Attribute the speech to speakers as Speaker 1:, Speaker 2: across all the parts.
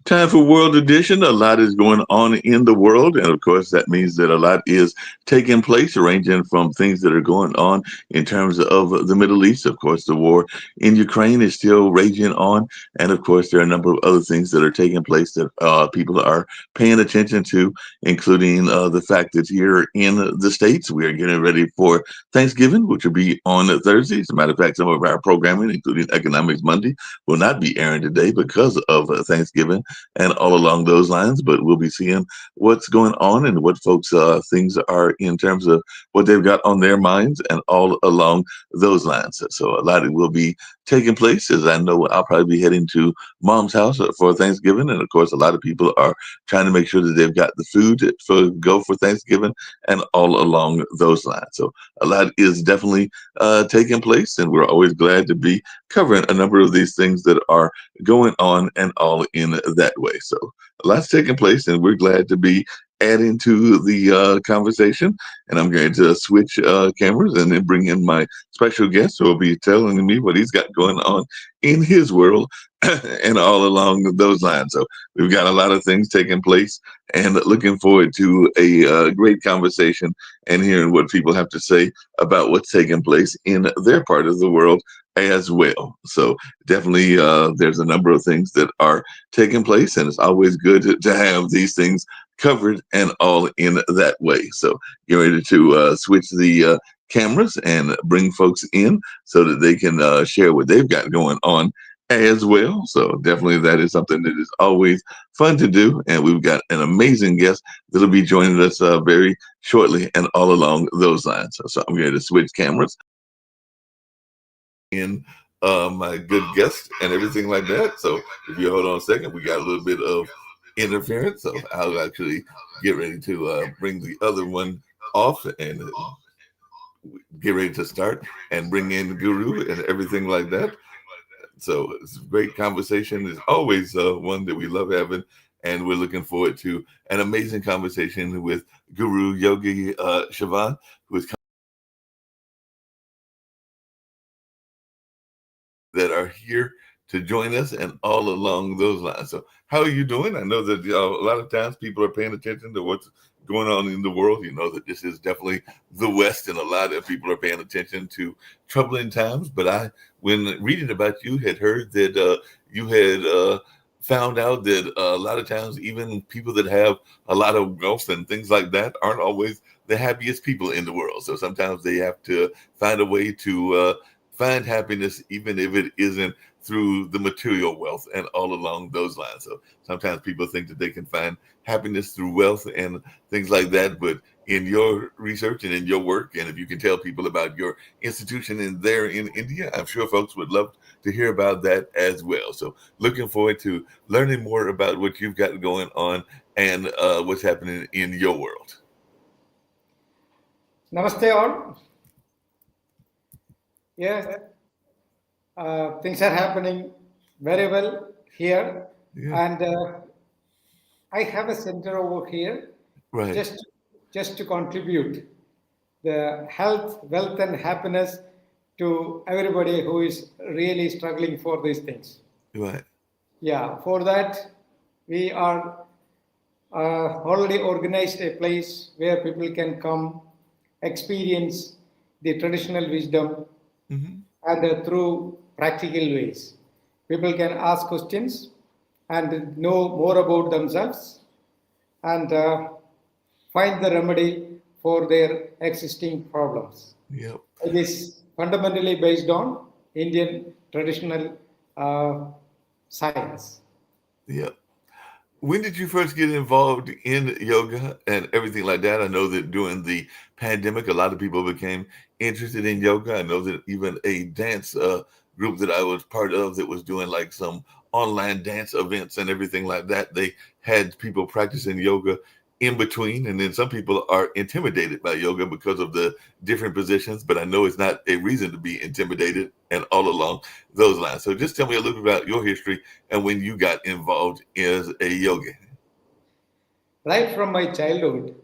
Speaker 1: Time for World Edition. A lot is going on in the world. And of course, that means that a lot is taking place, ranging from things that are going on in terms of the Middle East. Of course, the war in Ukraine is still raging on. And of course, there are a number of other things that are taking place that people are paying attention to, including the fact that here in the States, we are getting ready for Thanksgiving, which will be on Thursday. As a matter of fact, some of our programming, including Economics Monday, will not be airing today because of Thanksgiving and all along those lines. But we'll be seeing what's going on and what folks' things are in terms of what they've got on their minds and all along those lines. So a lot will be taking place. As I know, I'll probably be heading to Mom's house for Thanksgiving, and of course, a lot of people are trying to make sure that they've got the food for go for Thanksgiving and all along those lines. So a lot is definitely taking place, and we're always glad to be covering a number of these things that are going on and all in that way. So a lot's taking place, and we're glad to be adding to the conversation. And I'm going to switch cameras and then bring in my special guest who will be telling me what he's got going on in his world and all along those lines. So we've got a lot of things taking place and looking forward to a great conversation and hearing what people have to say about what's taking place in their part of the world as well. So definitely there's a number of things that are taking place, and it's always good to have these things covered and all in that way. So get ready to switch the cameras and bring folks in so that they can share what they've got going on as well. So definitely that is something that is always fun to do. And we've got an amazing guest that'll be joining us very shortly and all along those lines. So I'm going to switch cameras in my good guest and everything like that. So if you hold on a second, we got a little bit of interference. So I'll actually get ready to bring the other one off and get ready to start and bring in Guru and everything like that. So it's a great conversation. It's always one that we love having, and we're looking forward to an amazing conversation with Guru Yogi Shivan, who is that are here to join us and all along those lines. So how are you doing? I know that a lot of times people are paying attention to what's going on in the world. You know that this is definitely the West, and a lot of people are paying attention to troubling times. But when reading about you, had heard that you had found out that a lot of times even people that have a lot of wealth and things like that aren't always the happiest people in the world. So sometimes they have to find a way to find happiness, even if it isn't through the material wealth and all along those lines. So sometimes people think that they can find happiness through wealth and things like that. But in your research and in your work, and if you can tell people about your institution in there in India, I'm sure folks would love to hear about that as well. So looking forward to learning more about what you've got going on and what's happening in your world.
Speaker 2: Namaste all. Yes, things are happening very well here,
Speaker 1: Yeah,
Speaker 2: and I have a center over here
Speaker 1: right,
Speaker 2: just just to contribute the health, wealth, and happiness to everybody who is really struggling for these things.
Speaker 1: right.
Speaker 2: Yeah, for that we are already organized a place where people can come experience the traditional wisdom
Speaker 1: Hmm.
Speaker 2: and through practical ways. People can ask questions and know more about themselves and find the remedy for their existing problems.
Speaker 1: Yep.
Speaker 2: It is fundamentally based on Indian traditional uh, science.
Speaker 1: Yep. When did you first get involved in yoga and everything like that? I know that during the pandemic, a lot of people became interested in yoga. I know that even a dance group that I was part of that was doing like some online dance events and everything like that, they had people practicing yoga in between. And then some people are intimidated by yoga because of the different positions, but I know it's not a reason to be intimidated and all along those lines. So just tell me a little bit about your history and when you got involved as a yogi.
Speaker 2: Right from my childhood,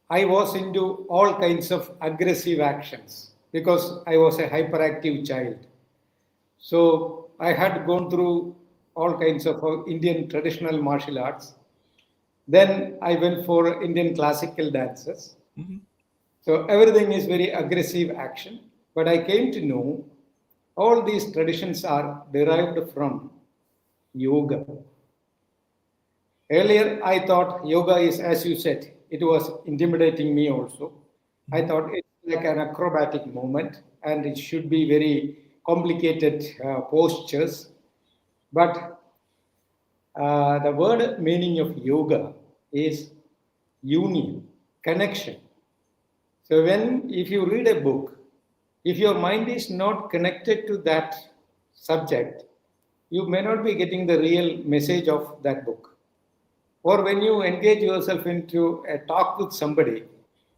Speaker 2: I was into all kinds of aggressive actions because I was a hyperactive child. So I had gone through all kinds of Indian traditional martial arts. Then I went for Indian classical dances. So everything is very aggressive action. But I came to know all these traditions are derived from yoga. Earlier, I thought yoga is, as you said, it was intimidating me also. I thought it's like an acrobatic movement and it should be very complicated postures. But the word meaning of yoga is union, connection. So if you read a book, if your mind is not connected to that subject, you may not be getting the real message of that book. Or when you engage yourself into a talk with somebody,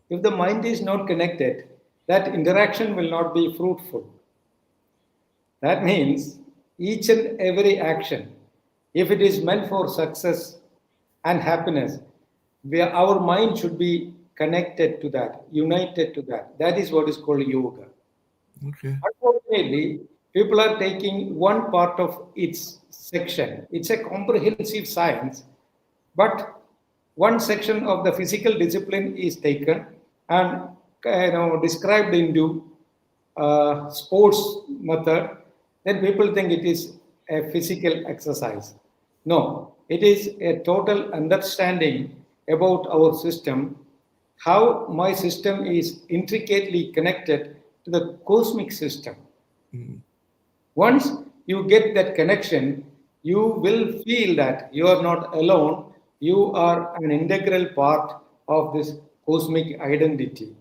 Speaker 2: if the mind is not connected, that interaction will not be fruitful. That means each and every action, if it is meant for success and happiness, our mind should be connected to that, united to that. That is what is called yoga.
Speaker 1: Okay.
Speaker 2: Unfortunately, people are taking one part of its section. It's a comprehensive science, but one section of the physical discipline is taken and described into sports method. Then people think it is a physical exercise. No, it is a total understanding about our system, how my system is intricately connected to the cosmic system. Once you get that connection, you will feel that you are not alone. You are an integral part of this cosmic identity,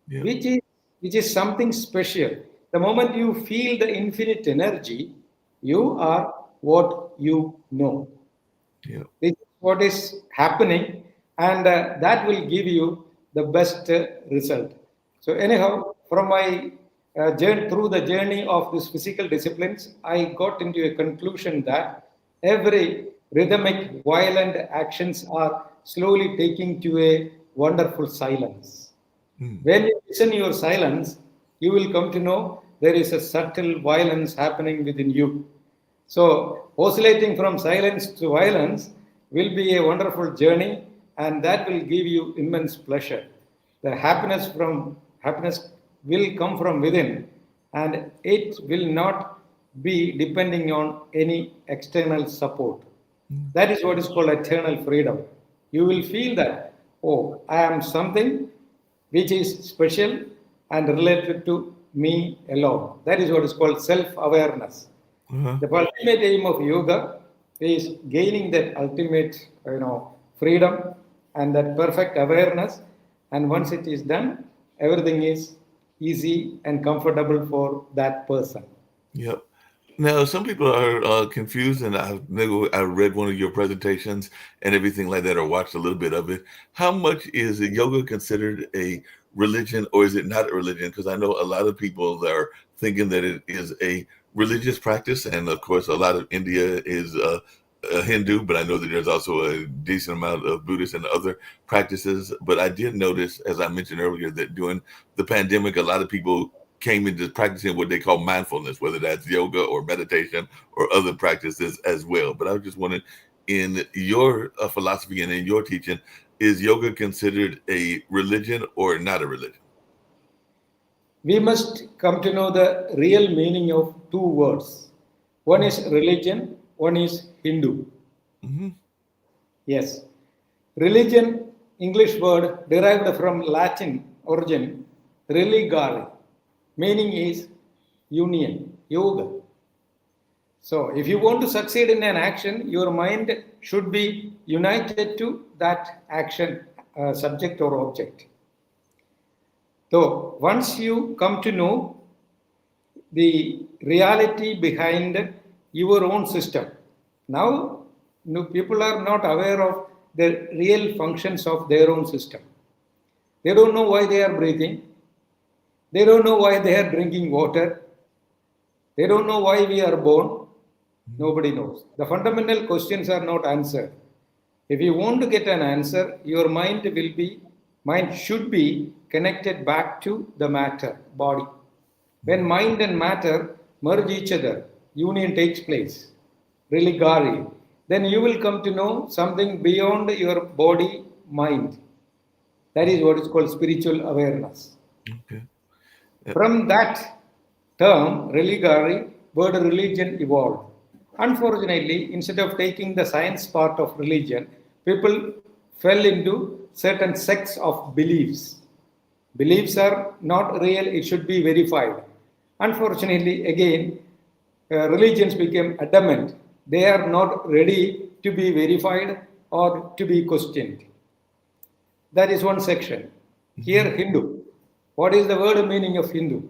Speaker 1: Yeah.
Speaker 2: which is something special. The moment you feel the infinite energy, you are what you know.
Speaker 1: Yeah.
Speaker 2: This is what is happening, and that will give you the best result. So, anyhow, from my journey through the journey of these physical disciplines, I got into a conclusion that every rhythmic, violent actions are slowly taking to a wonderful silence. When you listen your silence, you will come to know there is a subtle violence happening within you. So, oscillating from silence to violence will be a wonderful journey, and that will give you immense pleasure. The happiness will come from within, and it will not be depending on any external support. That is what is called eternal freedom. You will feel that, oh, I am something which is special and related to me alone. That is what is called self awareness.
Speaker 1: Uh-huh.
Speaker 2: The ultimate aim of yoga is gaining that ultimate, freedom and that perfect awareness. And once it is done, everything is easy and comfortable for that person.
Speaker 1: Yep. Now, some people are confused, and I read one of your presentations and everything like that, or watched a little bit of it. How much is yoga considered a religion, or is it not a religion? Because I know a lot of people are thinking that it is a religious practice, and of course, a lot of India is a Hindu, but I know that there's also a decent amount of Buddhist and other practices. But I did notice, as I mentioned earlier, that during the pandemic, a lot of people came into practicing what they call mindfulness, whether that's yoga or meditation or other practices as well. But I was just wondering, in your philosophy and in your teaching, is yoga considered a religion or not a religion?
Speaker 2: We must come to know the real meaning of two words. One is religion, one is Hindu.
Speaker 1: Mm-hmm.
Speaker 2: Yes. Religion, English word derived from Latin origin, religare, meaning is union, yoga. So, if you want to succeed in an action, your mind should be united to that action, subject or object. So, once you come to know the reality behind your own system, now people are not aware of the real functions of their own system. They don't know why they are breathing. They don't know why they are drinking water. They don't know why we are born. Nobody knows. The fundamental questions are not answered. If you want to get an answer, your mind should be connected back to the matter, body. When mind and matter merge each other, union takes place. religare, then you will come to know something beyond your body, mind. That is what is called spiritual awareness.
Speaker 1: Okay.
Speaker 2: From that term, religare, word religion evolved. Unfortunately, instead of taking the science part of religion, people fell into certain sects of beliefs. Beliefs are not real, it should be verified. Unfortunately, again, religions became adamant. They are not ready to be verified or to be questioned. That is one section. Here, Hindu. What is the word meaning of Hindu?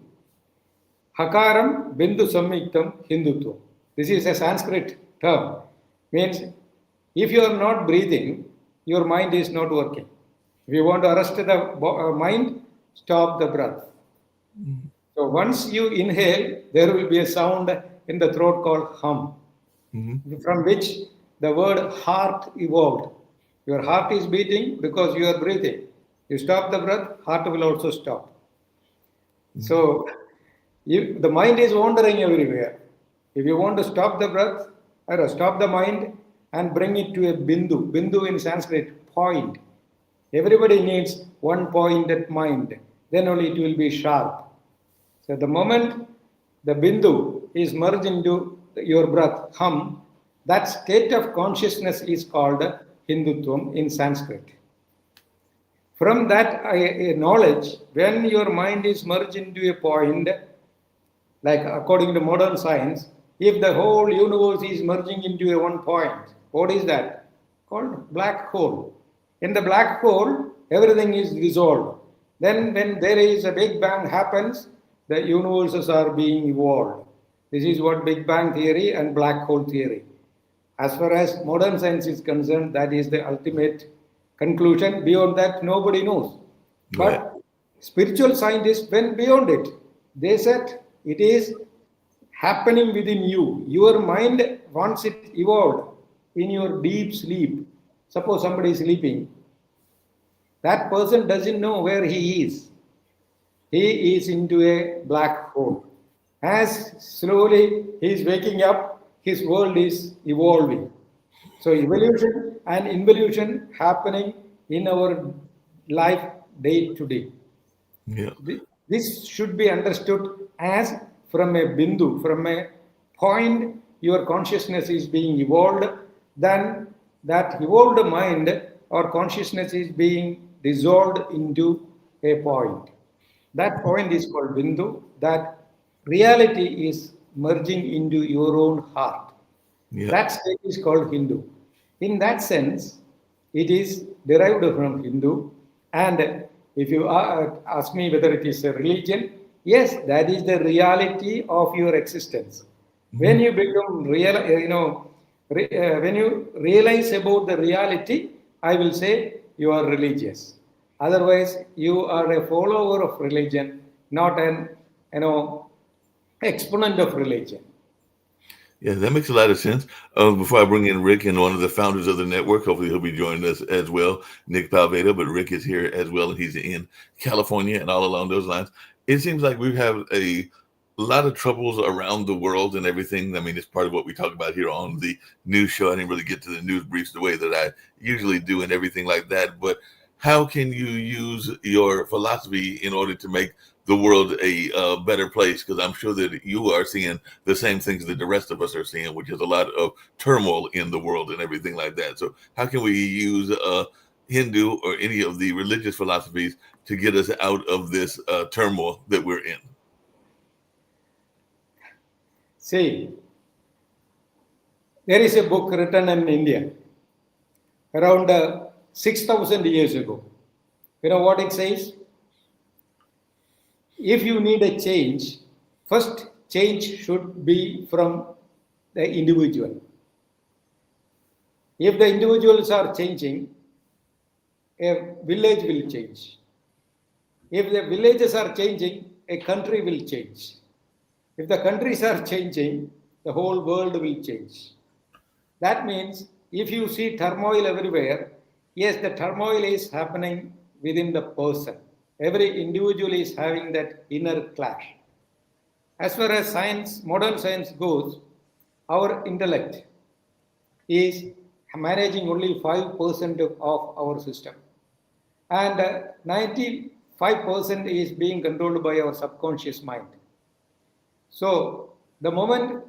Speaker 2: Hakaram Bindu Samyuktam Hindutva. This is a Sanskrit term. Means if you are not breathing, your mind is not working. If you want to arrest the mind, stop the breath. So once you inhale, there will be a sound in the throat called hum, from which the word heart evolved. Your heart is beating because you are breathing. You stop the breath, heart will also stop. So the mind is wandering everywhere. If you want to stop the breath, or stop the mind and bring it to a bindu. Bindu in Sanskrit, point. Everybody needs one pointed mind. Then only it will be sharp. So the moment the bindu is merged into your breath, hum, that state of consciousness is called Hindutvam in Sanskrit. From that knowledge, when your mind is merged into a point, like according to modern science, if the whole universe is merging into a one point, what is that? Called black hole. In the black hole, everything is dissolved. Then when there is a Big Bang happens, the universes are being evolved. This is what Big Bang theory and black hole theory. As far as modern science is concerned, that is the ultimate conclusion. Beyond that, nobody knows.
Speaker 1: Right.
Speaker 2: But spiritual scientists went beyond it. They said it is happening within you. Your mind, once it evolved in your deep sleep, suppose somebody is sleeping, that person doesn't know where he is. He is into a black hole. As slowly he is waking up, his world is evolving. So evolution and involution happening in our life day to day.
Speaker 1: Yeah.
Speaker 2: This should be understood as from a bindu, from a point your consciousness is being evolved, then that evolved mind or consciousness is being dissolved into a point. That point is called bindu. That reality is merging into your own heart.
Speaker 1: Yeah.
Speaker 2: That state is called Hindu. In that sense, it is derived from Hindu. And if you ask me whether it is a religion, yes, that is the reality of your existence. When you become real, when you realize about the reality, I will say you are religious. Otherwise, you are a follower of religion, not an exponent of religion.
Speaker 1: Yeah, that makes a lot of sense. Before I bring in Rick and one of the founders of the network, hopefully he'll be joining us as well, Nick Palveda, but Rick is here as well, and he's in California and all along those lines. It seems like we have a lot of troubles around the world and everything. I mean, it's part of what we talk about here on the news show. I didn't really get to the news briefs the way that I usually do and everything like that, but how can you use your philosophy in order to make the world a better place? Because I'm sure that you are seeing the same things that the rest of us are seeing, which is a lot of turmoil in the world and everything like that. So how can we use Hindu or any of the religious philosophies to get us out of this turmoil that we're in?
Speaker 2: See, there is a book written in India around 6,000 years ago. You know what it says? If you need a change, first change should be from the individual. If the individuals are changing, a village will change. If the villages are changing, a country will change. If the countries are changing, the whole world will change. That means if you see turmoil everywhere, yes, the turmoil is happening within the person. Every individual is having that inner clash. As far as science, modern science goes, our intellect, is managing only 5% of our system. And 95% is being controlled by our subconscious mind. So the moment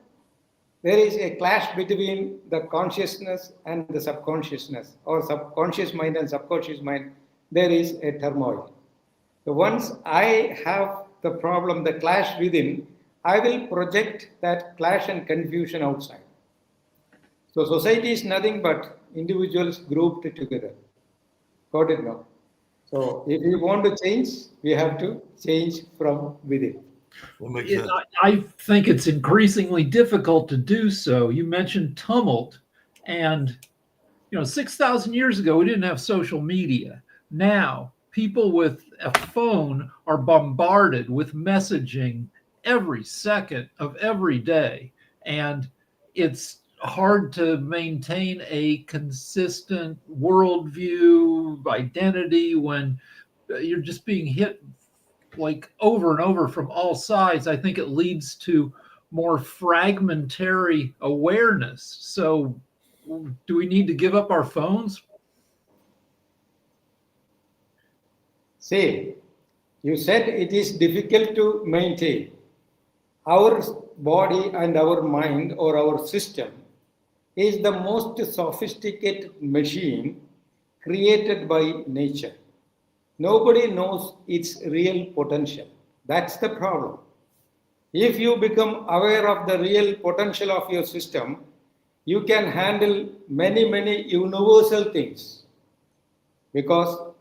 Speaker 2: there is a clash between the consciousness and the subconsciousness, or subconscious mind and subconscious mind, there is a turmoil. So once I have the problem, the clash within, I will project that clash and confusion outside. So society is nothing but individuals grouped together. Got it now? So if we want to change, we have to change from within.
Speaker 3: I think it's increasingly difficult to do so. You mentioned tumult, and 6,000 years ago, we didn't have social media. Now, people with a phone are bombarded with messaging every second of every day, and it's hard to maintain a consistent worldview identity when you're just being hit like over and over from all sides. I think it leads to more fragmentary awareness. So do we need to give up our phones?
Speaker 2: See, you said it is difficult to maintain. Our body and our mind or our system is the most sophisticated machine created by nature. Nobody knows its real potential. That's the problem. If you become aware of the real potential of your system, you can handle many, many universal things. Because,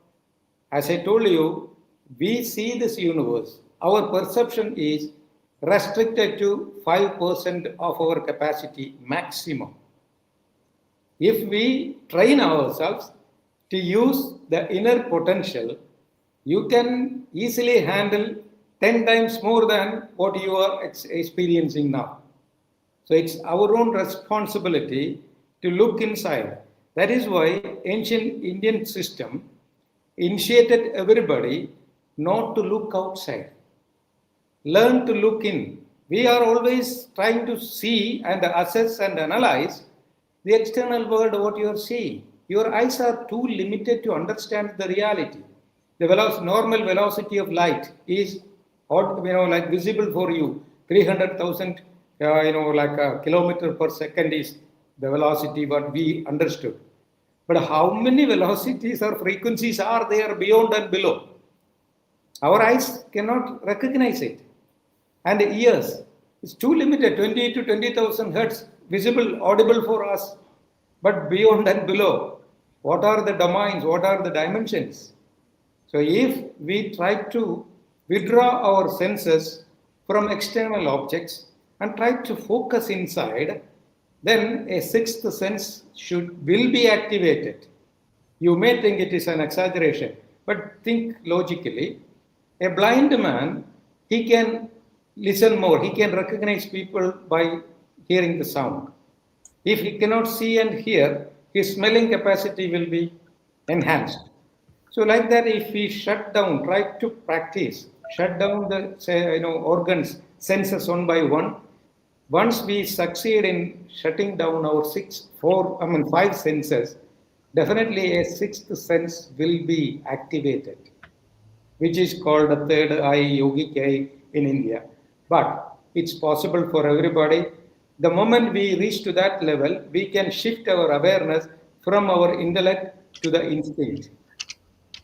Speaker 2: as I told you, we see this universe. Our perception is restricted to 5% of our capacity maximum. If we train ourselves to use the inner potential, you can easily handle 10 times more than what you are experiencing now. So it's our own responsibility to look inside. That is why ancient Indian system initiated everybody not to look outside. Learn to look in. We are always trying to see and assess and analyze the external world, what you are seeing. Your eyes are too limited to understand the reality. The normal velocity of light is like visible for you. 300,000 like a kilometer per second is the velocity what we understood. But how many velocities or frequencies are there beyond and below? Our eyes cannot recognize it. And ears, it's too limited, 20 to 20,000 hertz, visible, audible for us. But beyond and below, what are the domains, what are the dimensions? So if we try to withdraw our senses from external objects and try to focus inside, then a sixth sense will be activated. You may think it is an exaggeration, but think logically. A blind man, he can listen more, he can recognize people by hearing the sound. If he cannot see and hear, his smelling capacity will be enhanced. So like that, if we shut down, try to practice, shut down the organs, senses one by one. Once we succeed in shutting down our five senses, definitely a sixth sense will be activated, which is called a third eye, yogic eye in India. But it's possible for everybody. The moment we reach to that level, we can shift our awareness from our intellect to the instinct.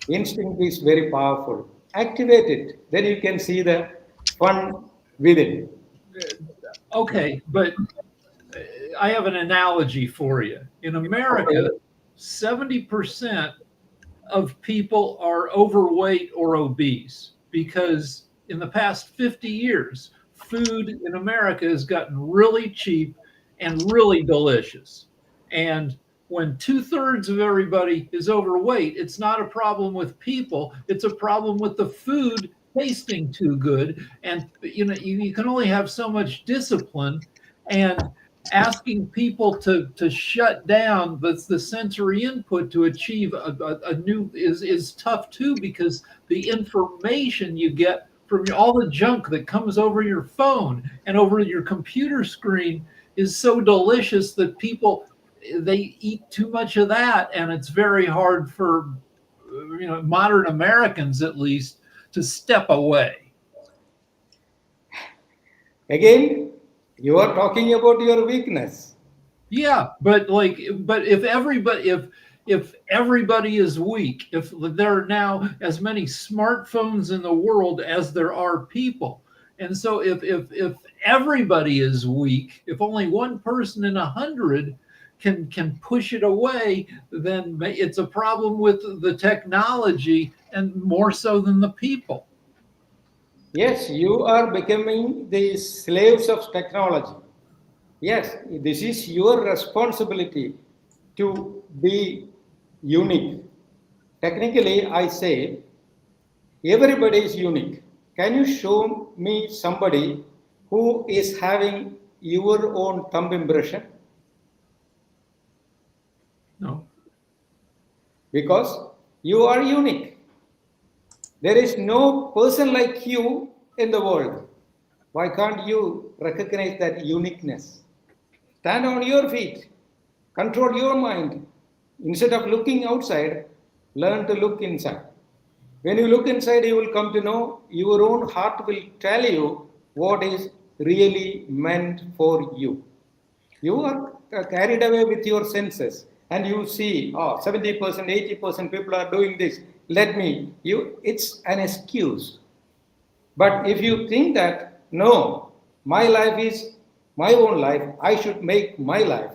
Speaker 2: Instinct is very powerful. Activate it. Then you can see the fun within.
Speaker 3: Okay, but I have an analogy for you. In America, 70% of people are overweight or obese because in the past 50 years, food in America has gotten really cheap and really delicious. And when 2/3 of everybody is overweight, it's not a problem with people, it's a problem with the food tasting too good. And you can only have so much discipline, and asking people to shut down the sensory input to achieve a new is tough too, because the information you get from all the junk that comes over your phone and over your computer screen is so delicious that people they eat too much of that, and it's very hard for modern Americans at least to step away.
Speaker 2: Again, you are talking about your weakness.
Speaker 3: Yeah, but if everybody is weak, if there are now as many smartphones in the world as there are people, and so if everybody is weak, if only one person in 100 can push it away, then it's a problem with the technology and more so than the people.
Speaker 2: Yes, you are becoming the slaves of technology. Yes, this is your responsibility to be unique. Technically, I say everybody is unique. Can you show me somebody who is having your own thumb impression?
Speaker 3: No.
Speaker 2: Because you are unique. There is no person like you in the world. Why can't you recognize that uniqueness? Stand on your feet, control your mind. Instead of looking outside, learn to look inside. When you look inside, you will come to know your own heart will tell you what is really meant for you. You are carried away with your senses and you see, oh, 70%, 80% people are doing this. It's an excuse. But if you think that, no, my life is my own life, I should make my life,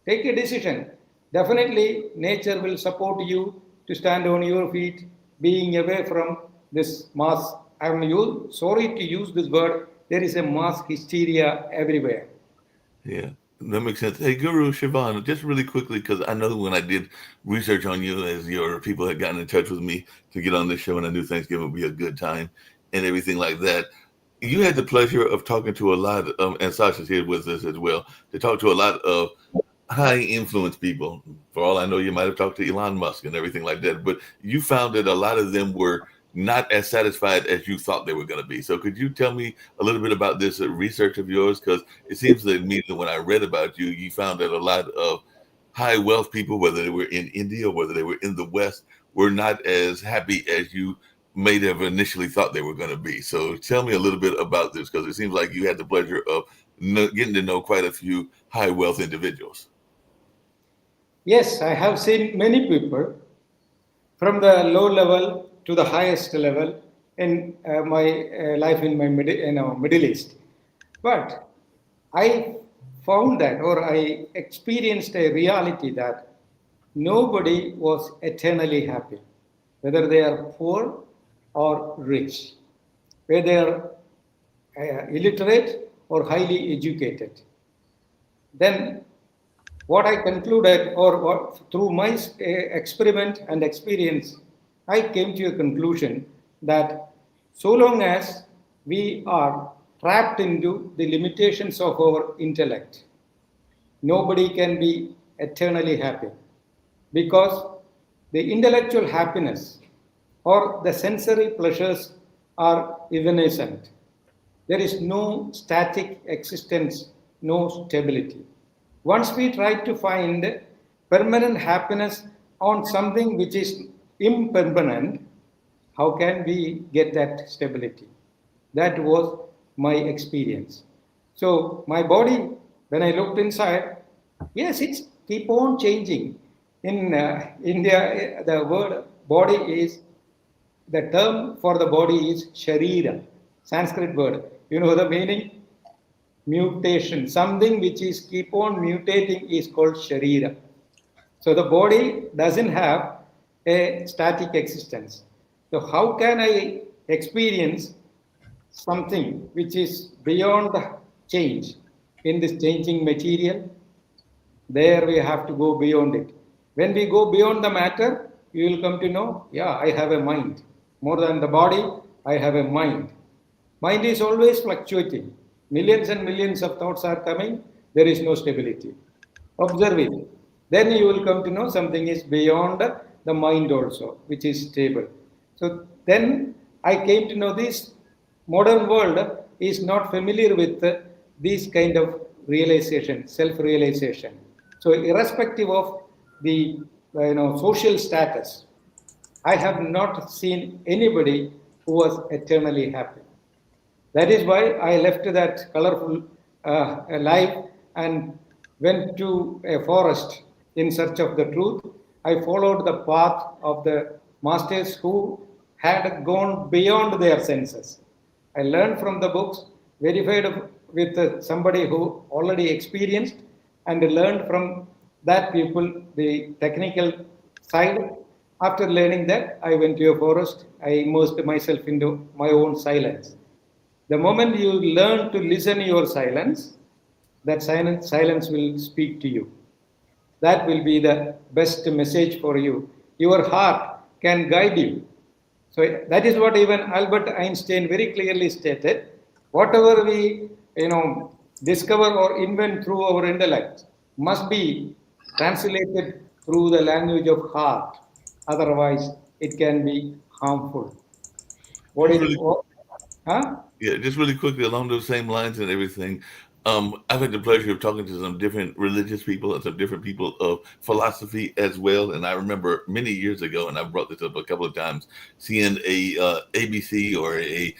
Speaker 2: take a decision. Definitely, nature will support you to stand on your feet, being away from this mass. Sorry to use this word, there is a mass hysteria everywhere.
Speaker 1: Yeah, that makes sense. Hey, Guru Shivan, just really quickly, because I know when I did research on you, as your people had gotten in touch with me to get on this show, and I knew Thanksgiving would be a good time and everything like that. You had the pleasure of talking to a lot of, and Sasha's here with us as well, to talk to a lot of high influence people. For all I know, you might have talked to Elon Musk and everything like that, but you found that a lot of them were not as satisfied as you thought they were going to be. So could you tell me a little bit about this research of yours? Because it seems to me that when I read about you, you found that a lot of high wealth people, whether they were in India or whether they were in the West, were not as happy as you may have initially thought they were going to be. So tell me a little bit about this, because it seems like you had the pleasure of getting to know quite a few high wealth individuals.
Speaker 2: Yes, I have seen many people from the low level to the highest level in my life in my Middle East. But I found that, or I experienced a reality that nobody was eternally happy, whether they are poor or rich, whether they are illiterate or highly educated. Then what I concluded, through my experiment and experience, I came to a conclusion that so long as we are trapped into the limitations of our intellect, nobody can be eternally happy, because the intellectual happiness or the sensory pleasures are evanescent. There is no static existence, no stability. Once we try to find permanent happiness on something which is impermanent, how can we get that stability? That was my experience. So my body, when I looked inside, yes, it's keep on changing. In India, the word body is, the term for the body is sharira, Sanskrit word. You know the meaning? Mutation. Something which is keep on mutating is called sharira. So the body doesn't have a static existence. So how can I experience something which is beyond the change in this changing material? There we have to go beyond it. When we go beyond the matter, you will come to know, yeah, I have a mind. More than the body, I have a mind. Mind is always fluctuating. Millions and millions of thoughts are coming. There is no stability. Observe it. Then you will come to know something is beyond the mind also, which is stable. So then I came to know this modern world is not familiar with this kind of realization, self-realization. So irrespective of the social status, I have not seen anybody who was eternally happy. That is why I left that colorful life and went to a forest in search of the truth. I followed the path of the masters who had gone beyond their senses. I learned from the books, verified with somebody who already experienced, and learned from that people the technical side. After learning that, I went to a forest. I immersed myself into my own silence. The moment you learn to listen your silence, that silence will speak to you. That will be the best message for you. Your heart can guide you. So that is what even Albert Einstein very clearly stated. Whatever we discover or invent through our intellect must be translated through the language of heart. Otherwise, it can be harmful. What
Speaker 1: Just
Speaker 2: is
Speaker 1: really,
Speaker 2: huh?
Speaker 1: yeah, just really quickly along those same lines and everything. I've had the pleasure of talking to some different religious people and some different people of philosophy as well. And I remember many years ago, and I've brought this up a couple of times, seeing a ABC or a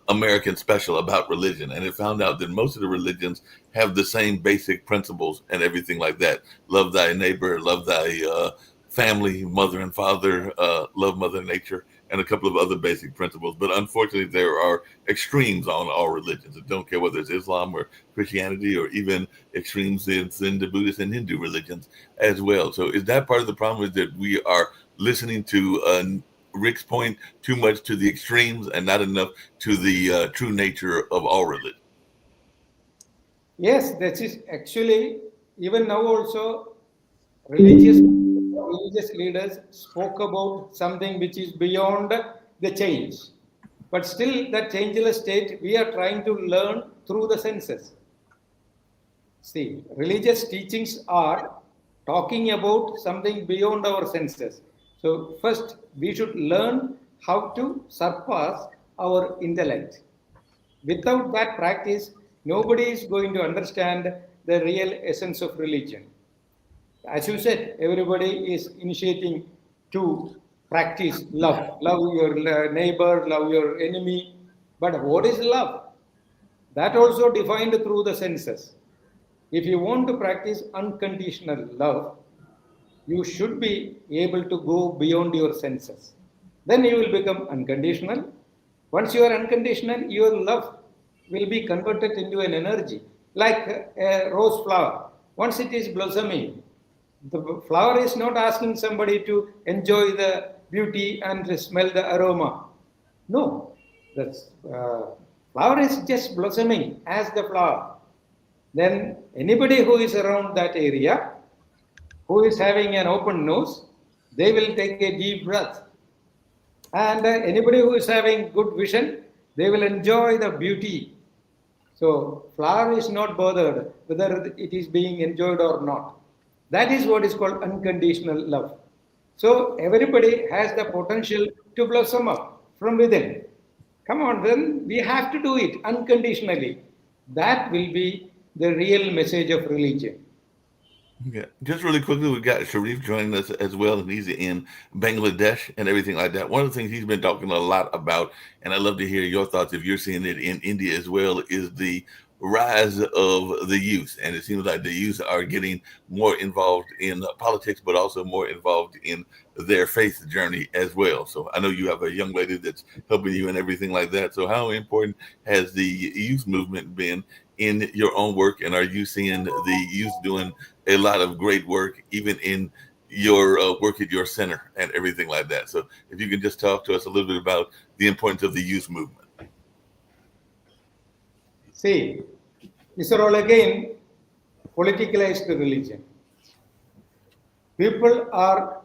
Speaker 1: American special about religion, and it found out that most of the religions have the same basic principles and everything like that. Love thy neighbor, love thy family, mother and father, love Mother Nature, and a couple of other basic principles. But unfortunately, there are extremes on all religions. I don't care whether it's Islam or Christianity or even extremes in the Buddhist and Hindu religions as well. So is that part of the problem, is that we are listening to Rick's point too much to the extremes and not enough to the true nature of all religion?
Speaker 2: Yes, that is actually even now also religious leaders spoke about something which is beyond the change. But still, that changeless state we are trying to learn through the senses. See, religious teachings are talking about something beyond our senses. So, first, we should learn how to surpass our intellect. Without that practice, nobody is going to understand the real essence of religion. As you said, everybody is initiating to practice love. Love your neighbor, love your enemy. But what is love? That also defined through the senses. If you want to practice unconditional love, you should be able to go beyond your senses. Then you will become unconditional. Once you are unconditional, your love will be converted into an energy, like a rose flower. Once it is blossoming, the flower is not asking somebody to enjoy the beauty and smell the aroma. No, the flower is just blossoming as the flower. Then anybody who is around that area, who is having an open nose, they will take a deep breath. And anybody who is having good vision, they will enjoy the beauty. So flower is not bothered whether it is being enjoyed or not. That is what is called unconditional love. So everybody has the potential to blossom up from within. Come on, then we have to do it unconditionally. That will be the real message of religion.
Speaker 1: Yeah, just really quickly, we got Sharif joining us as well, and he's in Bangladesh and everything like that. One of the things he's been talking a lot about, and I'd love to hear your thoughts if you're seeing it in India as well, is the rise of the youth. And it seems like the youth are getting more involved in politics, but also more involved in their faith journey as well. So I know you have a young lady that's helping you and everything like that. So how important has the youth movement been in your own work? And are you seeing the youth doing a lot of great work, even in your work at your center and everything like that? So if you can just talk to us a little bit about the importance of the youth movement.
Speaker 2: See, these are all again politicalized religion. People are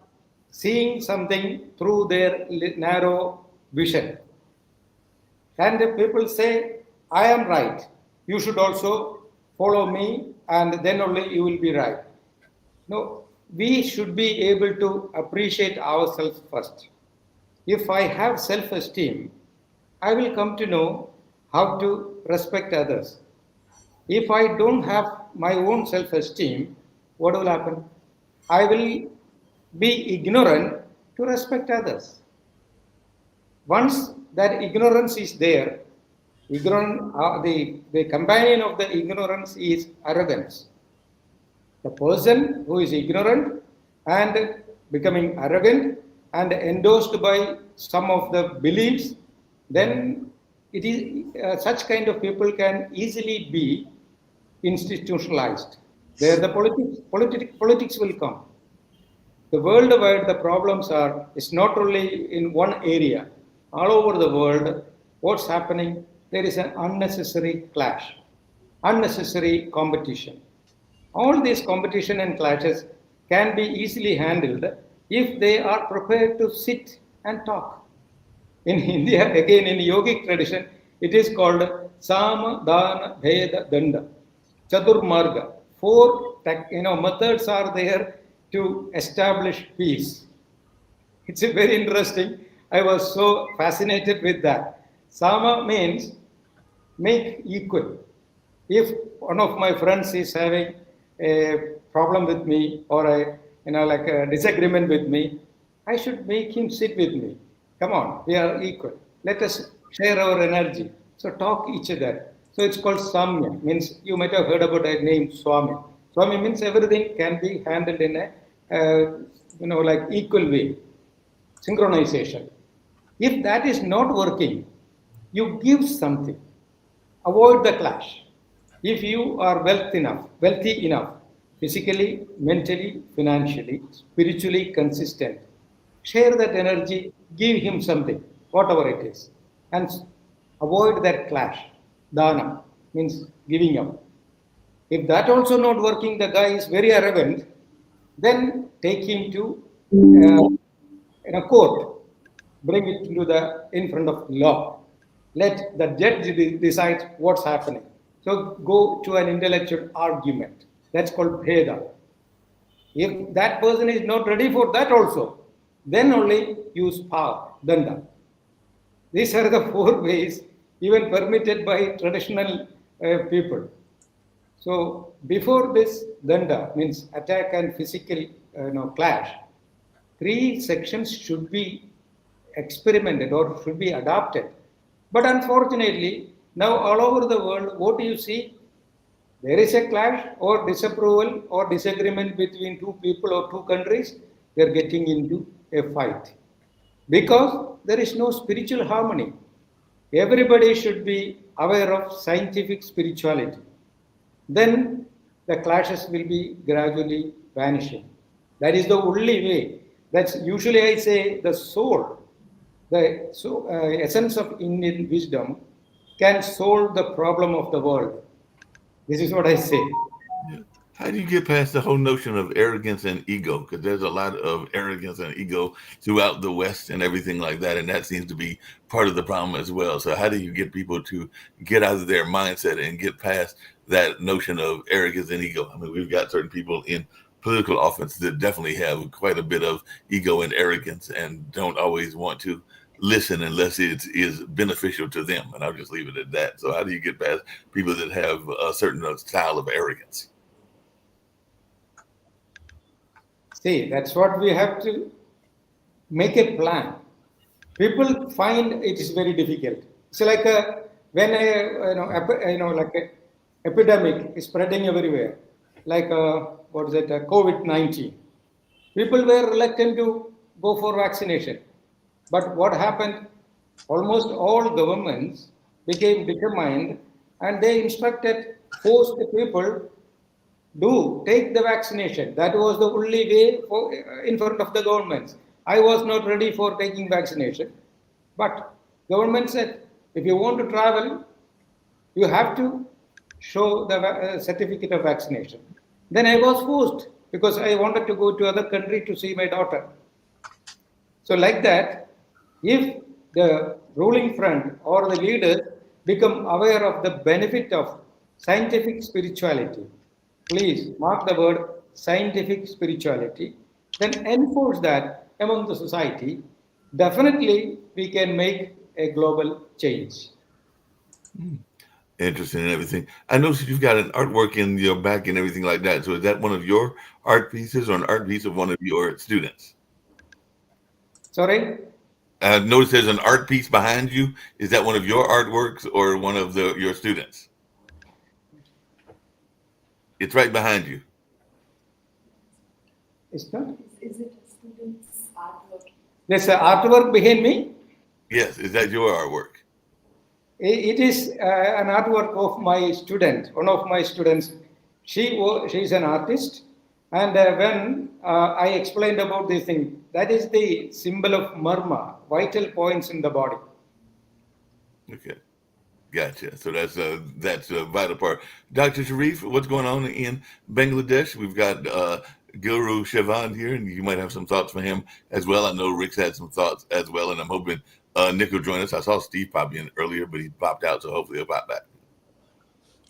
Speaker 2: seeing something through their narrow vision. And people say, I am right. You should also follow me, and then only you will be right. No, we should be able to appreciate ourselves first. If I have self esteem, I will come to know how to respect others. If I don't have my own self esteem, what will happen? I will be ignorant to respect others. Once that ignorance is there, the companion of the ignorance is arrogance. The person who is ignorant and becoming arrogant and endorsed by some of the beliefs, then it is such kind of people can easily be institutionalized. There the politics will come. The worldwide the problems are, it's not only in one area, all over the world, what's happening, there is an unnecessary clash, unnecessary competition. All these competition and clashes can be easily handled if they are prepared to sit and talk. In India, again in yogic tradition, it is called Sama, Dana, Bheda, Danda, Chaturmarga. Four methods are there to establish peace. It's a very interesting. I was so fascinated with that. Sama means make equal. If one of my friends is having a problem with me or like a disagreement with me, I should make him sit with me. Come on, we are equal. Let us share our energy. So talk each other. So it's called Samya. Means you might have heard about a name Swami. Swami means everything can be handled in a like equal way. Synchronization. If that is not working, you give something. Avoid the clash. If you are wealthy enough, physically, mentally, financially, spiritually consistent, share that energy, give him something, whatever it is, and avoid that clash. Dana means giving up. If that also not working, the guy is very arrogant, then take him to in a court, bring it to in front of law. Let the judge decide what's happening. So go to an intellectual argument. That's called Bheda. If that person is not ready for that also, then only use power, Danda. These are the four ways even permitted by traditional people. So before this Danda, means attack and physical clash, three sections should be experimented or should be adopted. But unfortunately, now all over the world, what do you see? There is a clash or disapproval or disagreement between two people or two countries. They are getting into a fight because there is no spiritual harmony. Everybody should be aware of scientific spirituality. Then the clashes will be gradually vanishing. That is the only way. That's usually I say the soul, the essence of Indian wisdom can solve the problem of the world. This is what I say.
Speaker 1: Yeah. How do you get past the whole notion of arrogance and ego? Because there's a lot of arrogance and ego throughout the West and everything like that. And that seems to be part of the problem as well. So how do you get people to get out of their mindset and get past that notion of arrogance and ego? I mean, we've got certain people in political office that definitely have quite a bit of ego and arrogance and don't always want to listen unless it is beneficial to them. And I'll just leave it at that. So how do you get past people that have a certain style of arrogance?
Speaker 2: See, that's what we have to make a plan. People find it is very difficult. It's like when like a epidemic is spreading everywhere, like COVID-19. People were reluctant to go for vaccination. But what happened? Almost all governments became determined and they forced the people take the vaccination. That was the only way in front of the governments. I was not ready for taking vaccination. But government said, if you want to travel, you have to show the certificate of vaccination. Then I was forced because I wanted to go to other country to see my daughter. So like that, if the ruling front or the leaders become aware of the benefit of scientific spirituality, please mark the word scientific spirituality, then enforce that among the society, definitely we can make a global change.
Speaker 1: Interesting and everything. I noticed you've got an artwork in your back and everything like that. So is that one of your art pieces or an art piece of one of your students?
Speaker 2: Sorry?
Speaker 1: I noticed there's an art piece behind you. Is that one of your artworks or one of your students? It's right behind you.
Speaker 2: It's not?
Speaker 4: Is it a student's artwork?
Speaker 2: There's an artwork behind me.
Speaker 1: Yes, is that your artwork?
Speaker 2: It is an artwork of my student, one of my students. She's an artist, and when I explained about this thing, that is the symbol of marma, vital points in the body.
Speaker 1: Okay, gotcha. So that's a vital part. Dr. Sharif, what's going on in Bangladesh? We've got Guru Shivan here, and you might have some thoughts for him as well. I know Rick's had some thoughts as well, and I'm hoping Nick will join us. I saw Steve pop in earlier, but he popped out, so hopefully he'll pop back.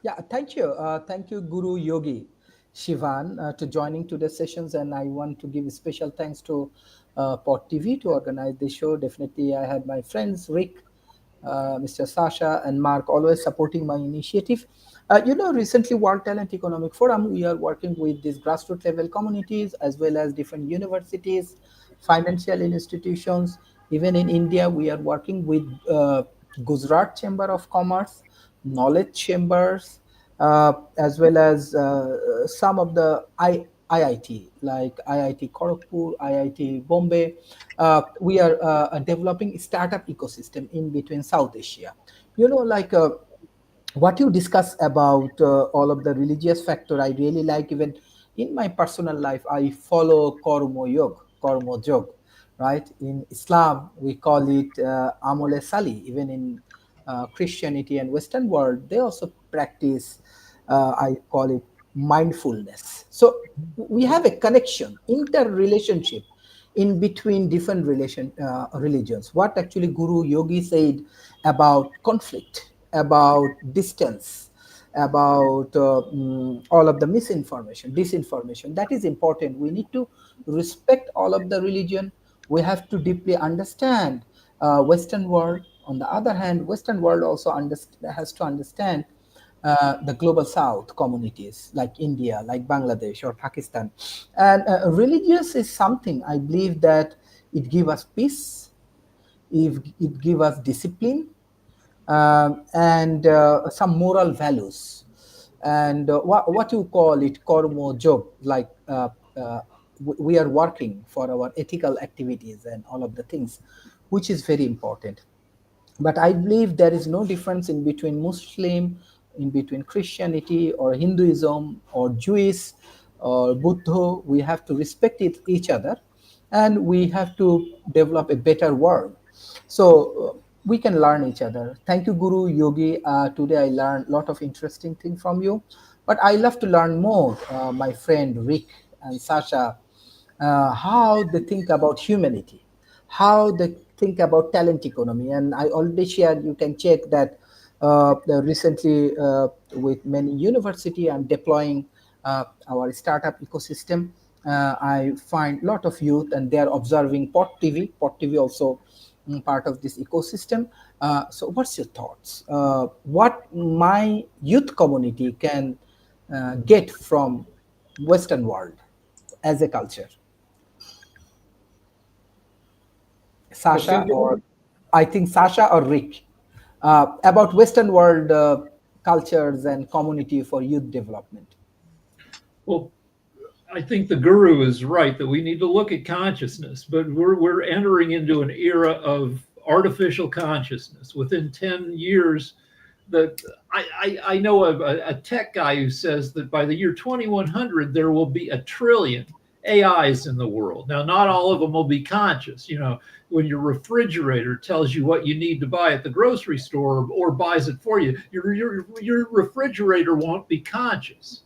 Speaker 5: Yeah, thank you. Thank you, Guru Yogi Shivan, to joining today's sessions. And I want to give special thanks to Pod TV to organize this show. Definitely, I had my friends, Rick, Mr. Sasha, and Mark, always supporting my initiative. Recently, World Talent Economic Forum, we are working with these grassroots level communities as well as different universities, financial institutions. Even in India, we are working with Gujarat Chamber of Commerce, knowledge chambers, as well as some of the IIT, like IIT Kharagpur, IIT Bombay. We are developing startup ecosystem in between South Asia. What you discuss about all of the religious factor, I really like. Even in my personal life, I follow Karma Yog, right? In Islam, we call it Amole Sali. Even in Christianity and Western world, they also practice, I call it mindfulness. So we have a connection, interrelationship in between different religions. What actually Guru Yogi said about conflict, about distance, about all of the misinformation, disinformation, that is important. We need to respect all of the religion. We have to deeply understand Western world. On the other hand, Western world also has to understand the global South communities like India, like Bangladesh or Pakistan. And religious is something I believe that it gives us peace, it gives us discipline, and some moral values. And what you call it, Karma Yog, like we are working for our ethical activities and all of the things, which is very important. But I believe there is no difference in between Muslim, in between Christianity or Hinduism or Jewish or Buddha. We have to respect each other, and we have to develop a better world. So we can learn each other. Thank you, Guru Yogi. Today I learned a lot of interesting things from you. But I love to learn more, my friend Rick and Sasha, how they think about humanity, how they think about talent economy. And I already shared, you can check that recently with many university, I'm deploying our startup ecosystem. I find a lot of youth and they're observing Pod TV. Pod TV also part of this ecosystem. So what's your thoughts? What my youth community can get from Western world as a culture? Sasha, or I think Sasha or Rick, about Western world cultures and community for youth development.
Speaker 3: Well, I think the guru is right that we need to look at consciousness, but we're entering into an era of artificial consciousness. Within 10 years, that I know a tech guy who says that by the year 2100 there will be 1 trillion AIs in the world. Now, not all of them will be conscious. You know, when your refrigerator tells you what you need to buy at the grocery store or buys it for you, your refrigerator won't be conscious.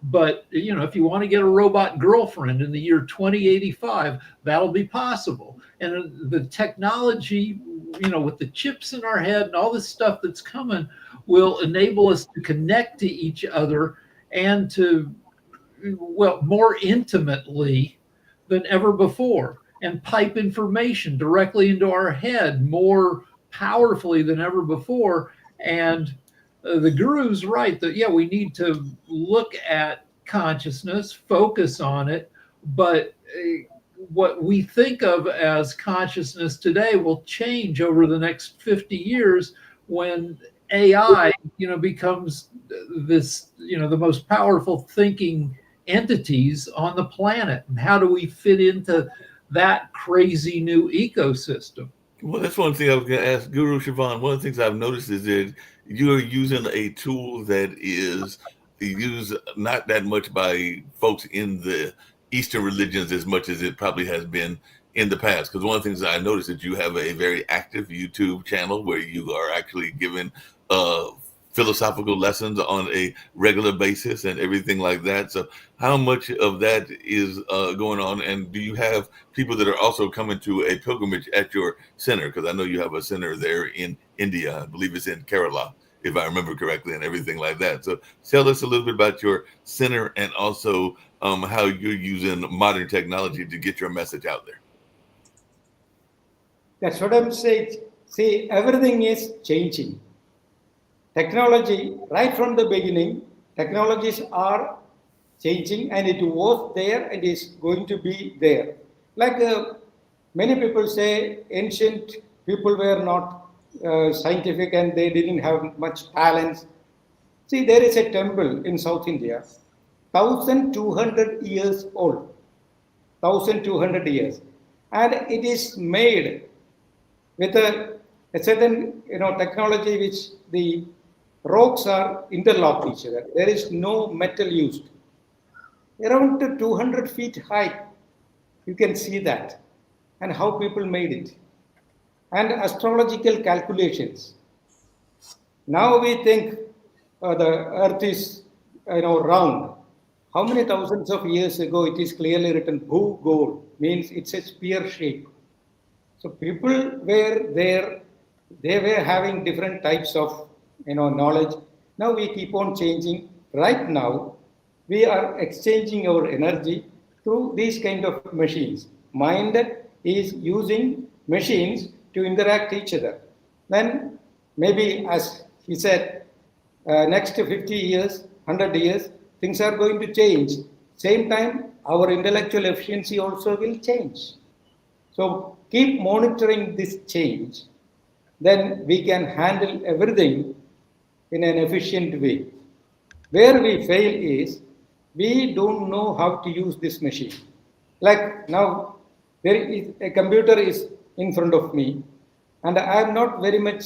Speaker 3: But, you know, if you want to get a robot girlfriend in the year 2085, that'll be possible. And the technology, you know, with the chips in our head and all this stuff that's coming will enable us to connect to each other and to, well, more intimately than ever before, and pipe information directly into our head more powerfully than ever before. And the guru's right that, yeah, we need to look at consciousness, focus on it, but what we think of as consciousness today will change over the next 50 years when AI, becomes this, the most powerful thinking entities on the planet. And how do we fit into that crazy new ecosystem?
Speaker 1: Well, that's one thing I was going to ask Guru Siobhan. One of the things I've noticed is that you're using a tool that is used not that much by folks in the Eastern religions as much as it probably has been in the past. Because one of the things that I noticed is that you have a very active YouTube channel where you are actually giving philosophical lessons on a regular basis and everything like that. So how much of that is going on? And do you have people that are also coming to a pilgrimage at your center? Because I know you have a center there in India. I believe it's in Kerala, if I remember correctly, and everything like that. So tell us a little bit about your center and also how you're using modern technology to get your message out there.
Speaker 2: That's what I'm saying. See, everything is changing. Technology, right from the beginning, technologies are changing, and it was there and is going to be there. Like many people say, ancient people were not scientific and they didn't have much talent. See, there is a temple in South India, 1,200 years old, 1,200 years, and it is made with a certain technology which the rocks are interlocked each other. There is no metal used. Around 200 feet high, you can see that, and how people made it. And astrological calculations. Now we think the earth is round. How many thousands of years ago it is clearly written Bhugol, means it's a spear shape. So people were there, they were having different types of knowledge. Now we keep on changing. Right now, we are exchanging our energy through these kind of machines. Mind is using machines to interact each other. Then maybe, as he said, next 50 years, 100 years, things are going to change. Same time, our intellectual efficiency also will change. So keep monitoring this change. Then we can handle everything in an efficient way. Where we fail is we don't know how to use this machine. Like now, there is a computer is in front of me, and I am not very much,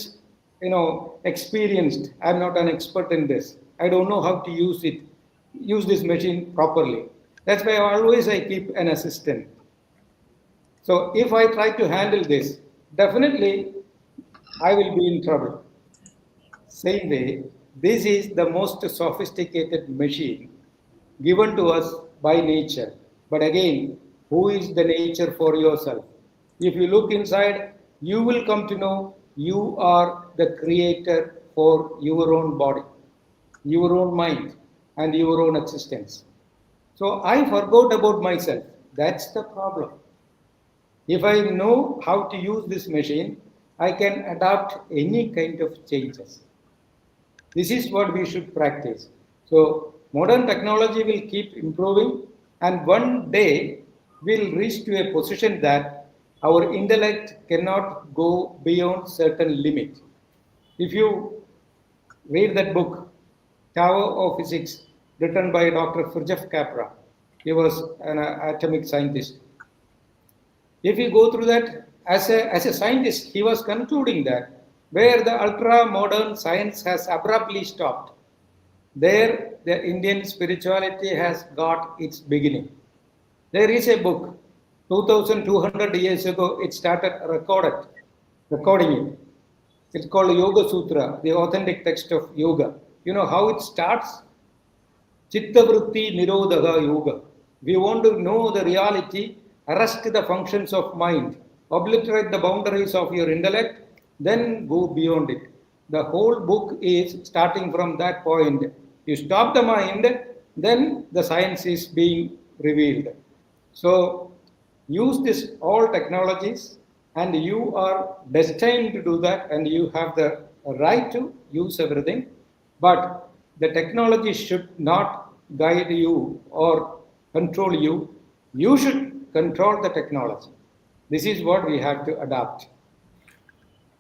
Speaker 2: experienced. I am not an expert in this. I don't know how to use this machine properly. That's why always I keep an assistant. So if I try to handle this, definitely I will be in trouble. Same way, this is the most sophisticated machine given to us by nature. But again, who is the nature for yourself? If you look inside, you will come to know you are the creator for your own body, your own mind, and your own existence. So I forgot about myself. That's the problem. If I know how to use this machine, I can adapt any kind of changes. This is what we should practice. So modern technology will keep improving, and one day we'll reach to a position that our intellect cannot go beyond certain limit. If you read that book, Tower of Physics, written by Dr. Fritjof Capra, he was an atomic scientist. If you go through that, as a scientist, he was concluding that where the ultra-modern science has abruptly stopped, there the Indian spirituality has got its beginning. There is a book, 2,200 years ago, it started recording it. It's called Yoga Sutra, the authentic text of yoga. You know how it starts? Chittavritti Nirodha Yoga. We want to know the reality, arrest the functions of mind, obliterate the boundaries of your intellect, then go beyond it. The whole book is starting from that point. You stop the mind, then the science is being revealed. So use this all technologies, and you are destined to do that, and you have the right to use everything. But the technology should not guide you or control you. You should control the technology. This is what we have to adapt.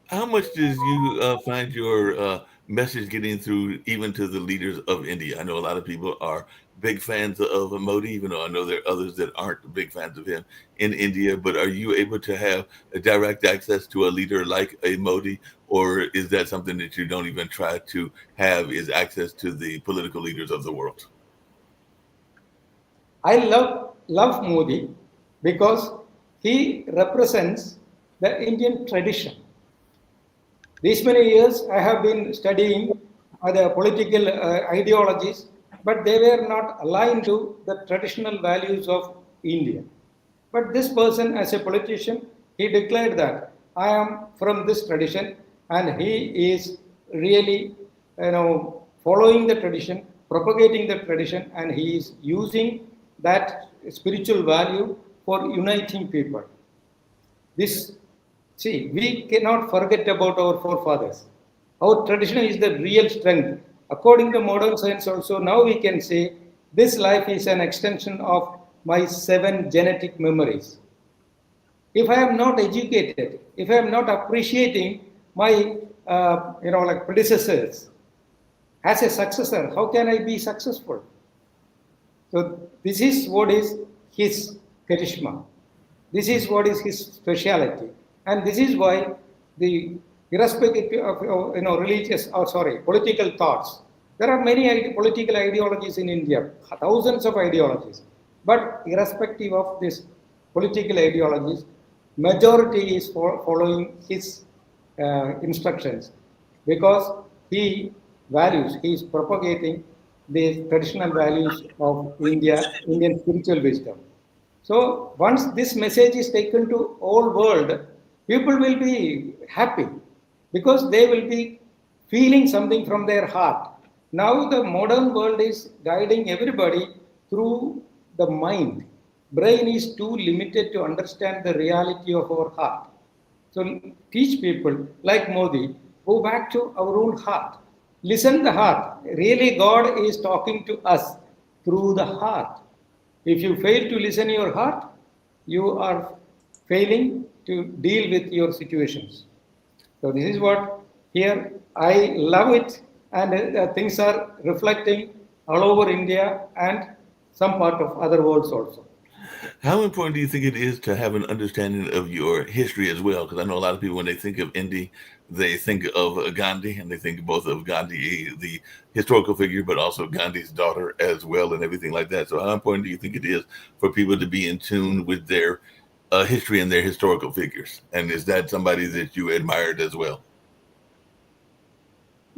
Speaker 1: How much does you find your message getting through even to the leaders of India? I know a lot of people are big fans of Modi, even though I know there are others that aren't big fans of him in India. But are you able to have a direct access to a leader like a Modi, or is that something that you don't even try to have, is access to the political leaders of the world?
Speaker 2: I love Modi because he represents the Indian tradition. These many years I have been studying the political ideologies, but they were not aligned to the traditional values of India. But this person, as a politician, he declared that I am from this tradition, and he is really, following the tradition, propagating the tradition, and he is using that spiritual value for uniting people. This, see, we cannot forget about our forefathers. Our tradition is the real strength. According to modern science, also, now we can say this life is an extension of my 7 genetic memories. If I am not educated, if I am not appreciating my, predecessors as a successor, how can I be successful? So this is what is his charisma. This is what is his speciality, and this is why the irrespective of religious or political thoughts, there are many political ideologies in India, thousands of ideologies, but irrespective of this political ideologies, majority is following his instructions because he is propagating the traditional values of India, Indian spiritual wisdom. So once this message is taken to all world, people will be happy because they will be feeling something from their heart. Now the modern world is guiding everybody through the mind. Brain is too limited to understand the reality of our heart. So teach people like Modi, go back to our own heart. Listen the heart. Really God is talking to us through the heart. If you fail to listen your heart, you are failing to deal with your situations. So this is what here I love it, and things are reflecting all over India and some part of other worlds also.
Speaker 1: How important do you think it is to have an understanding of your history as well? Because I know a lot of people, when they think of Indy, they think of Gandhi, and they think both of Gandhi, the historical figure, but also Gandhi's daughter as well, and everything like that. So how important do you think it is for people to be in tune with their history and their historical figures? And is that somebody that you admired as well?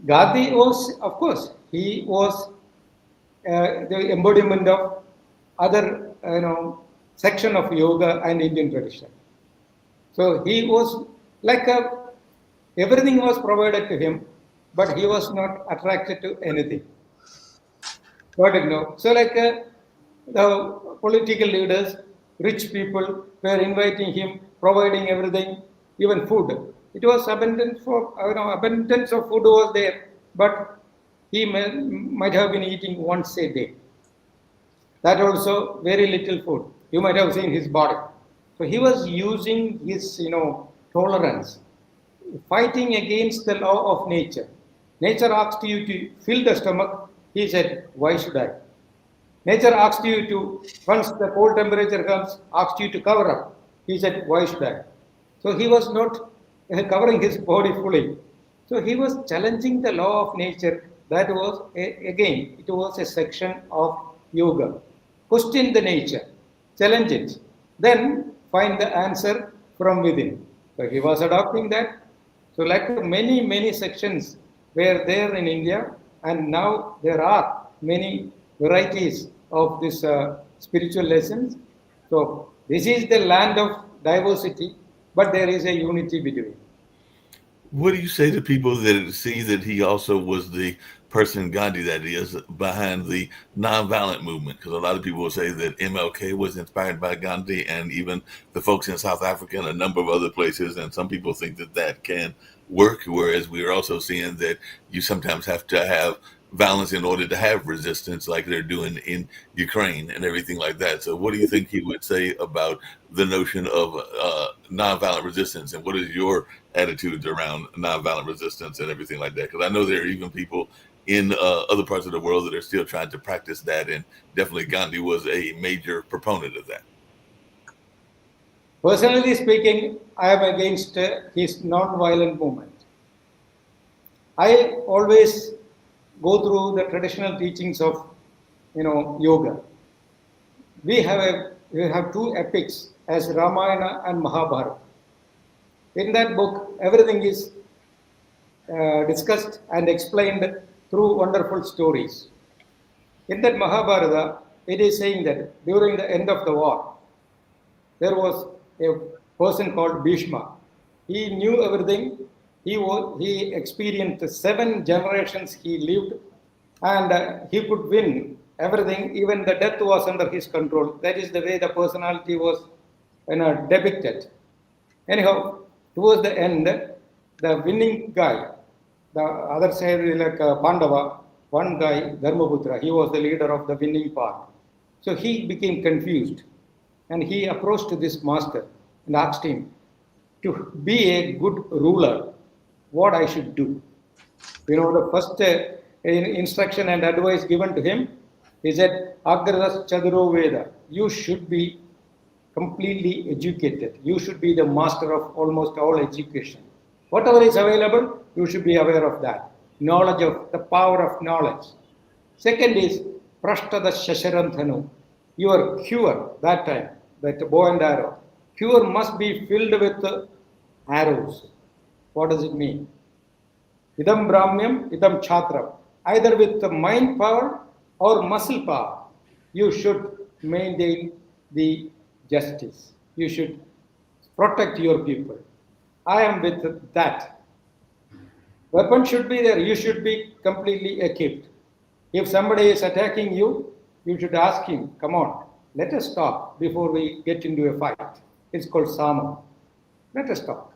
Speaker 2: Gandhi was, of course, he was the embodiment of other, section of yoga and Indian tradition. So he was like everything was provided to him, but he was not attracted to anything. Got it? No. So like the political leaders, rich people were inviting him, providing everything, even food. It was abundance abundance of food was there, but he might have been eating once a day. That also very little food. You might have seen his body. So he was using his, tolerance, fighting against the law of nature. Nature asked you to fill the stomach. He said, why should I? Nature asked you to, once the cold temperature comes, asked you to cover up. He said, why should I? So he was not covering his body fully. So he was challenging the law of nature. That was, again, it was a section of yoga. Question the nature, challenge it, then find the answer from within. So he was adopting that. So like many sections were there in India, and now there are many varieties of this spiritual lessons. So this is the land of diversity, but there is a unity between.
Speaker 1: What do you say to people that see that he also was the person, Gandhi, that is, behind the nonviolent movement? Because a lot of people will say that MLK was inspired by Gandhi, and even the folks in South Africa and a number of other places. And some people think that that can work, whereas we are also seeing that you sometimes have to have violence in order to have resistance, like they're doing in Ukraine and everything like that. So, what do you think he would say about the notion of nonviolent resistance, and what is your attitudes around nonviolent resistance and everything like that? Because I know there are even people in other parts of the world that are still trying to practice that, and definitely Gandhi was a major proponent of that.
Speaker 2: Personally speaking, I am against his non-violent movement. I always go through the traditional teachings of, yoga. We have two epics as Ramayana and Mahabharata. In that book, everything is discussed and explained through wonderful stories. In that Mahabharata, it is saying that during the end of the war, there was a person called Bhishma. He knew everything. He experienced 7 generations he lived, and he could win everything. Even the death was under his control. That is the way the personality was depicted. Anyhow, towards the end, the winning guy, the other side like Pandava, one guy, Dharmaputra, he was the leader of the winning part. So he became confused, and he approached this master and asked him, to be a good ruler, what I should do. The first instruction and advice given to him is that Agradas Chaduro Veda, you should be completely educated. You should be the master of almost all education. Whatever is available, you should be aware of that. Knowledge of the power of knowledge. Second is Prashtada Shasharanthanu. Your cure that time, that bow and arrow, cure must be filled with arrows. What does it mean? Idam Brahmyam, idam Chatram. Either with the mind power or muscle power, you should maintain the justice. You should protect your people. I am with that. Weapon should be there. You should be completely equipped. If somebody is attacking you, you should ask him, come on, let us talk before we get into a fight. It's called Sama. Let us talk.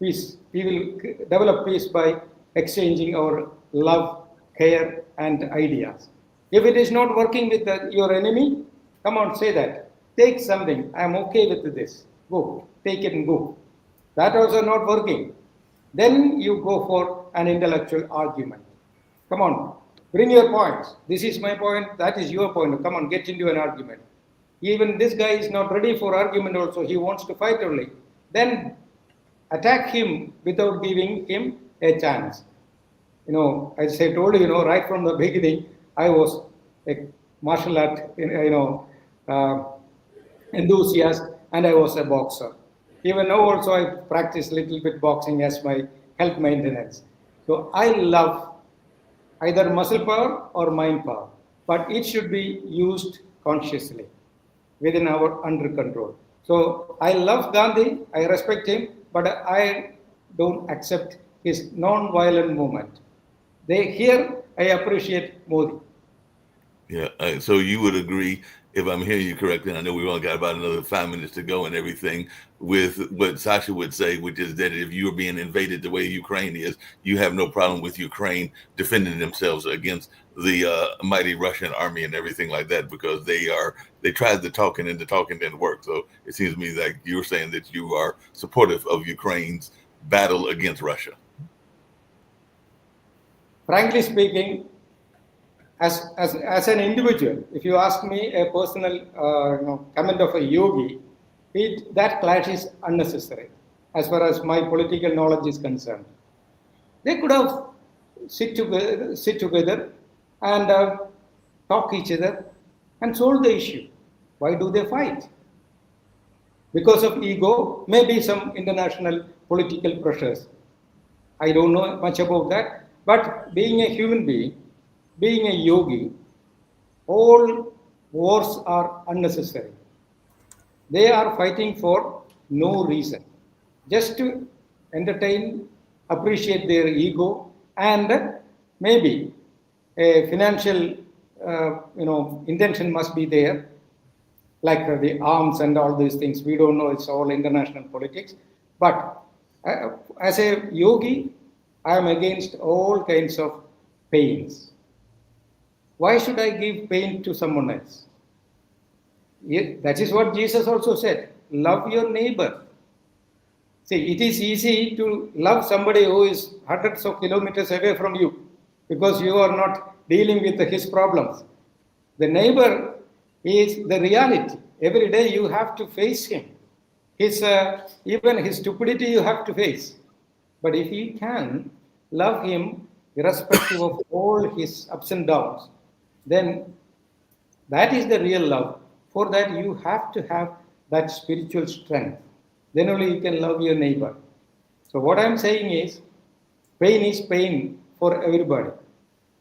Speaker 2: Peace. We will develop peace by exchanging our love, care, and ideas. If it is not working with your enemy, come on, say that. Take something. I am okay with this. Go. Take it and go. That also not working. Then you go for an intellectual argument. Come on. Bring your points. This is my point. That is your point. Come on, get into an argument. Even this guy is not ready for argument also. He wants to fight only. Then attack him without giving him a chance. As I told you, right from the beginning, I was a martial art, enthusiast, and I was a boxer. Even now also I practice little bit boxing as my health maintenance. So I love either muscle power or mind power, but it should be used consciously within our under control. So I love Gandhi, I respect him, but I don't accept his non-violent movement. Here I appreciate Modi.
Speaker 1: Yeah, so you would agree, if I'm hearing you correctly, and I know we've only got about another 5 minutes to go and everything, with what Sasha would say, which is that if you are being invaded the way Ukraine is, you have no problem with Ukraine defending themselves against the mighty Russian army and everything like that, because they tried the talking and the talking didn't work. So it seems to me like you're saying that you are supportive of Ukraine's battle against Russia.
Speaker 2: Frankly speaking, as an individual, if you ask me a personal comment of a yogi, that clash is unnecessary as far as my political knowledge is concerned. They could have sit together and talk each other and solve the issue. Why do they fight? Because of ego, maybe some international political pressures. I don't know much about that, but being a human being, being a yogi, all wars are unnecessary. They are fighting for no reason, just to entertain, appreciate their ego, and maybe a financial, intention must be there, like the arms and all these things. We don't know, it's all international politics. But As a yogi, I am against all kinds of pains. Why should I give pain to someone else? That is what Jesus also said. Love your neighbor. See, it is easy to love somebody who is hundreds of kilometers away from you because you are not dealing with his problems. The neighbor is the reality. Every day you have to face him. Even his stupidity you have to face. But if you can love him irrespective of all his ups and downs, then that is the real love. For that, you have to have that spiritual strength. Then only you can love your neighbor. So, what I'm saying is pain for everybody.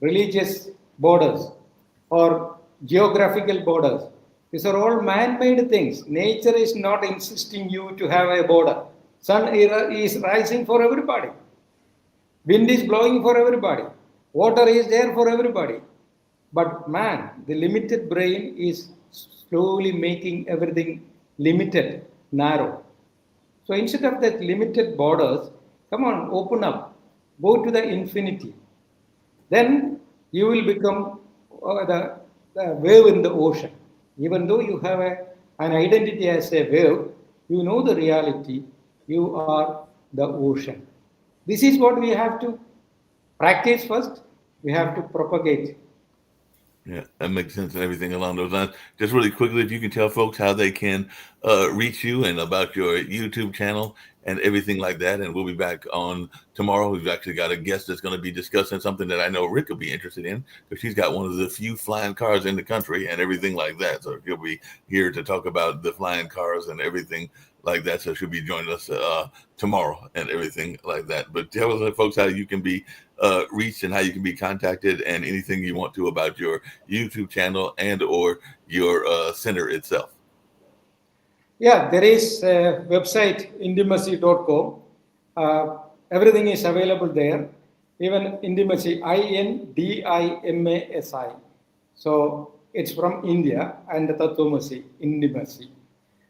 Speaker 2: Religious borders or geographical borders. These are all man-made things. Nature is not insisting you to have a border. Sun is rising for everybody. Wind is blowing for everybody. Water is there for everybody. But man, the limited brain is slowly making everything limited, narrow. So instead of that limited borders, come on, open up. Go to the infinity. Then you will become the wave in the ocean. Even though you have an identity as a wave, you know the reality. You are the ocean. This is what we have to practice first. We have to propagate.
Speaker 1: Yeah, that makes sense and everything along those lines. Just really quickly, if you can tell folks how they can reach you and about your YouTube channel and everything like that. And we'll be back on tomorrow. We've actually got a guest that's going to be discussing something that I know Rick will be interested in because she's got one of the few flying cars in the country and everything like that. So she'll be here to talk about the flying cars and everything like that. So she'll be joining us tomorrow and everything like that. But tell us, folks, how you can be reached and how you can be contacted and anything you want to about your YouTube channel and or your center itself.
Speaker 2: Yeah, there is a website, intimacy.com. Everything is available there. Even Intimasi, Indimasi. So it's from India and the Tatvamasi, Intimacy.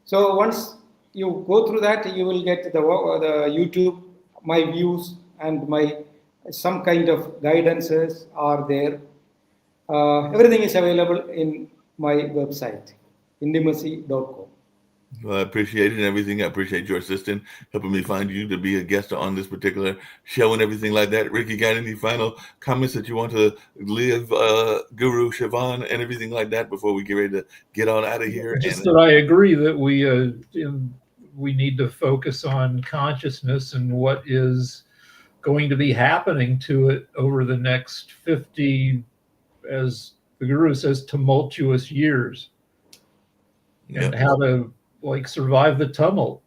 Speaker 2: So once you go through that, you will get the YouTube, my views and my some kind of guidances are there. Everything is available in my website, intimacy.com.
Speaker 1: Well, I appreciate it and everything. I appreciate your assistant helping me find you to be a guest on this particular show and everything like that. Ricky, got any final comments that you want to leave Guru Sivan and everything like that before we get ready to get on out of here?
Speaker 3: Just that I agree that we need to focus on consciousness and what is going to be happening to it over the next 50, as the Guru says, tumultuous years, and how to survive the tumult.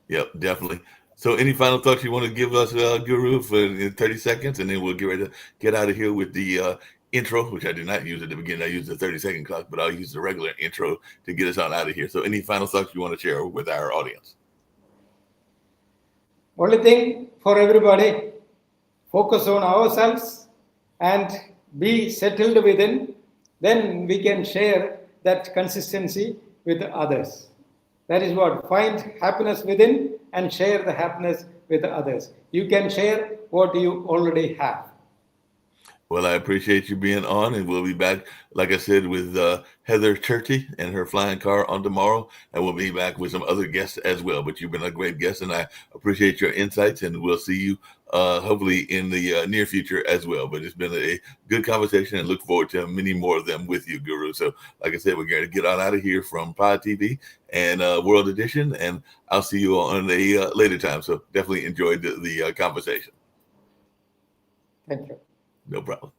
Speaker 1: Yep, definitely. So any final thoughts you want to give us, Guru, for 30 seconds, and then we'll get ready to get out of here with the intro, which I did not use at the beginning. I used the 30-second clock, but I'll use the regular intro to get us on out of here. So any final thoughts you want to share with our audience?
Speaker 2: Only thing for everybody, focus on ourselves and be settled within. Then we can share that consistency with others. That is what, find happiness within and share the happiness with others. You can share what you already have.
Speaker 1: Well, I appreciate you being on, and we'll be back, like I said, with Heather Churchy and her flying car on tomorrow, and we'll be back with some other guests as well. But you've been a great guest, and I appreciate your insights, and we'll see you hopefully in the near future as well. But it's been a good conversation, and look forward to many more of them with you, Guru. So, like I said, we're going to get on out of here from Pod TV and World Edition, and I'll see you on a later time. So definitely enjoyed the conversation.
Speaker 2: Thank you.
Speaker 1: No problem.